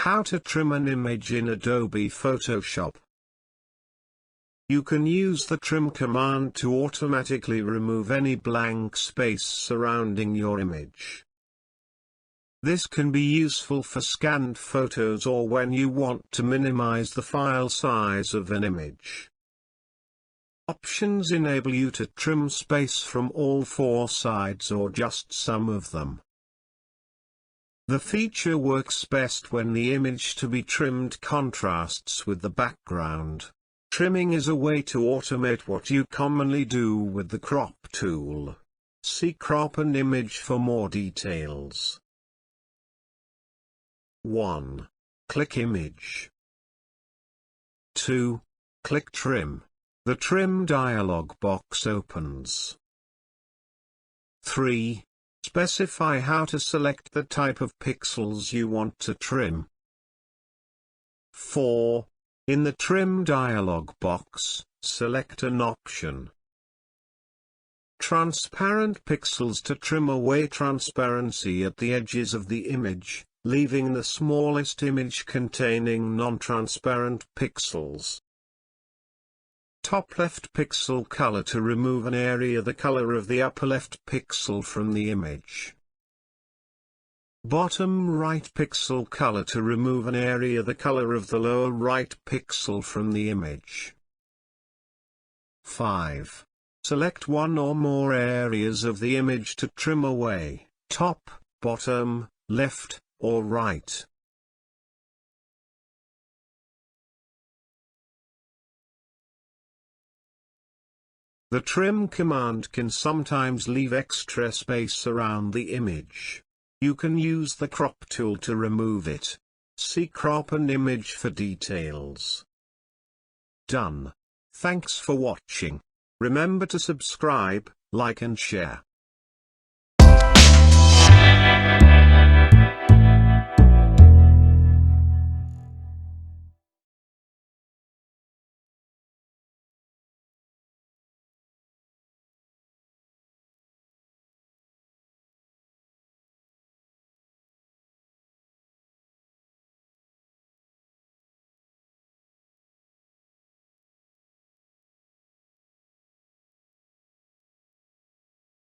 How to trim an image in Adobe Photoshop. You can use the trim command to automatically remove any blank space surrounding your image. This can be useful for scanned photos or when you want to minimize the file size of an image. Options enable you to trim space from all four sides or just some of them. The feature works best when the image to be trimmed contrasts with the background. Trimming is a way to automate what you commonly do with the crop tool. See Crop and Image for more details. 1. Click Image. 2. Click Trim. The Trim dialog box opens. 3. Specify how to select the type of pixels you want to trim. 4. In the Trim dialog box, select an option. Transparent pixels to trim away transparency at the edges of the image, leaving the smallest image containing non-transparent pixels. Top left pixel color to remove an area the color of the upper left pixel from the image. Bottom right pixel color to remove an area the color of the lower right pixel from the image. 5. Select one or more areas of the image to trim away, top, bottom, left, or right. The trim command can sometimes leave extra space around the image. You can use the crop tool to remove it. See Crop and Image for details. Done. Thanks for watching. Remember to subscribe, like and share.